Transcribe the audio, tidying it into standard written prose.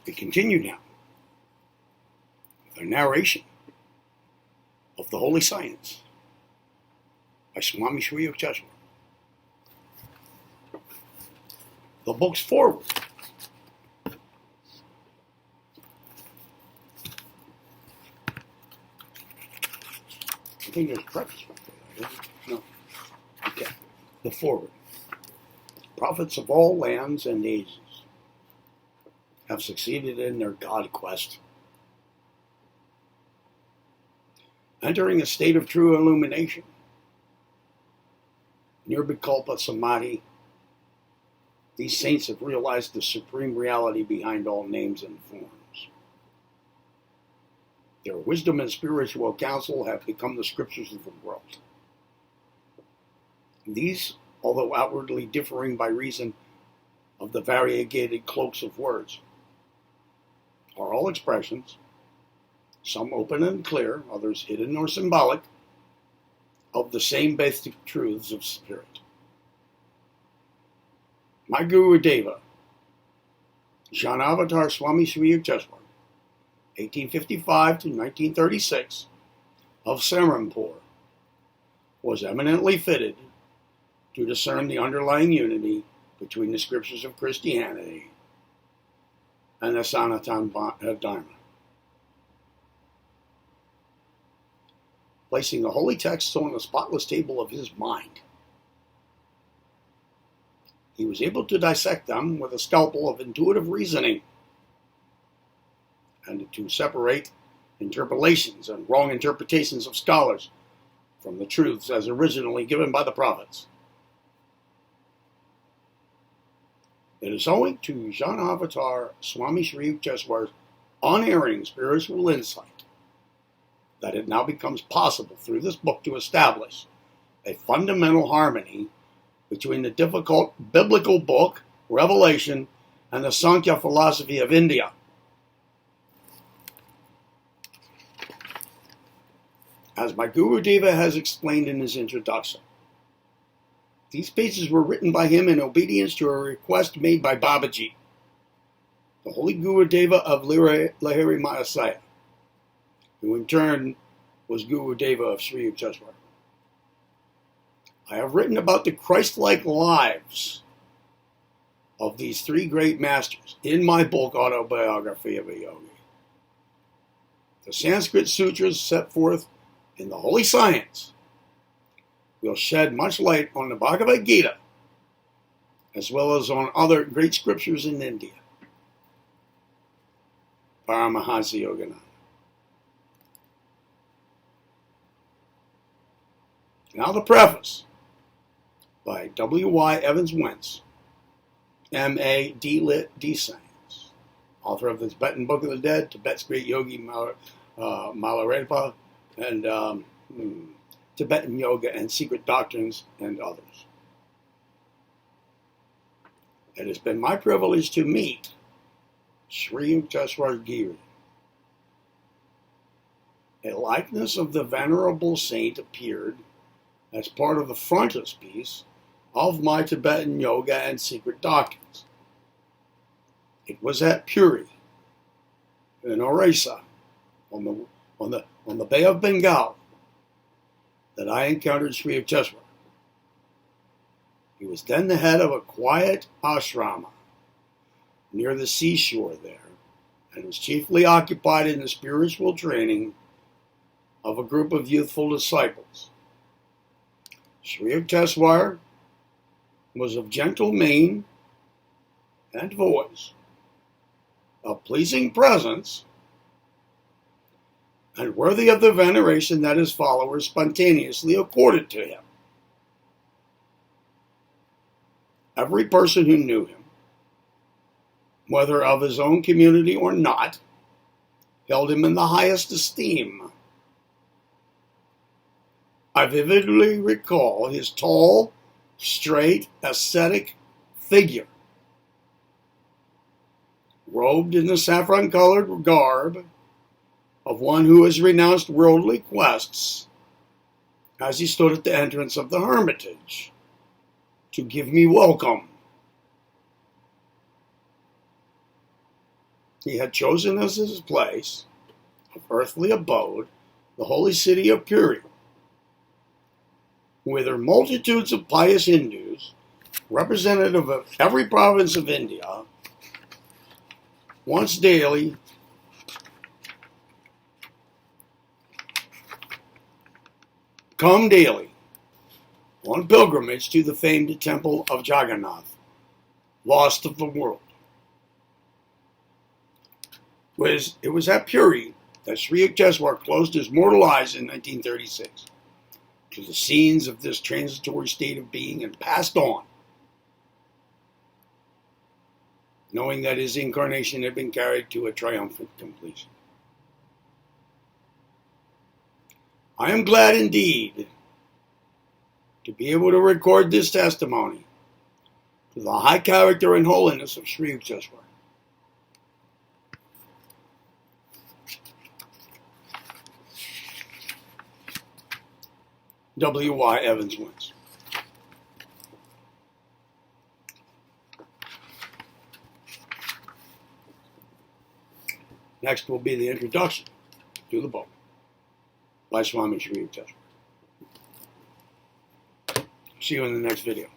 We continue now with our narration of the Holy Science by Swami Yukteswar. The book's forward. I think there's preface back there. No. Okay. The forward. Prophets of all lands and ages have succeeded in their God quest, entering a state of true illumination, Nirvikalpa Samadhi. These saints have realized the supreme reality behind all names and forms. Their wisdom and spiritual counsel have become the scriptures of the world. These, although outwardly differing by reason of the variegated cloaks of words, are all expressions, some open and clear, others hidden or symbolic, of the same basic truths of spirit. My Guru Deva, Janavatar Swami Sri Yukteswar, 1855 to 1936, of Serampore, was eminently fitted to discern the underlying unity between the scriptures of Christianity and the Sanatana Dharma. Placing the holy texts on the spotless table of his mind, he was able to dissect them with a scalpel of intuitive reasoning and to separate interpolations and wrong interpretations of scholars from the truths as originally given by the prophets. It is owing to Janavatar Swami Sri Yukteswar's unerring spiritual insight that it now becomes possible through this book to establish a fundamental harmony between the difficult biblical book, Revelation, and the Sankhya philosophy of India. As my Guru Deva has explained in his introduction, these pages were written by him in obedience to a request made by Babaji, the Holy Guru Deva of Lahiri Mahasaya, who in turn was Guru Deva of Sri Yukteswar. I have written about the Christ-like lives of these three great masters in my book, Autobiography of a Yogi. The Sanskrit sutras set forth in the Holy Science will shed much light on the Bhagavad Gita, as well as on other great scriptures in India. Paramahansa Yogananda. Now the preface by W.Y. Evans Wentz, M.A. D.Lit. D-Science, author of the Tibetan Book of the Dead, Tibet's Great Yogi Milarepa, and Tibetan Yoga and Secret Doctrines, and others. It has been my privilege to meet Sri Yukteswar Giri. A likeness of the Venerable Saint appeared as part of the frontispiece of my Tibetan Yoga and Secret Doctrines. It was at Puri, in Orissa, on the Bay of Bengal, that I encountered Sri Yukteswar. He was then the head of a quiet ashrama near the seashore there, and was chiefly occupied in the spiritual training of a group of youthful disciples. Sri Yukteswar was of gentle mien and voice, of pleasing presence, and worthy of the veneration that his followers spontaneously accorded to him. Every person who knew him, whether of his own community or not, held him in the highest esteem. I vividly recall his tall, straight, ascetic figure, robed in the saffron-colored garb of one who has renounced worldly quests, as he stood at the entrance of the hermitage to give me welcome. he had chosen as his place of earthly abode the holy city of Puri, whither multitudes of pious Hindus, representative of every province of India, once daily come daily on pilgrimage to the famed temple of Jagannath, lost of the world. It was at Puri that Sri Yukteswar closed his mortal eyes in 1936 to the scenes of this transitory state of being and passed on, knowing that his incarnation had been carried to a triumphant completion. I am glad indeed to be able to record this testimony to the high character and holiness of Sri Yukteswar. W.Y. Evans wins. Next will be the introduction to the book by Swami Sri Yukteswar. See you in the next video.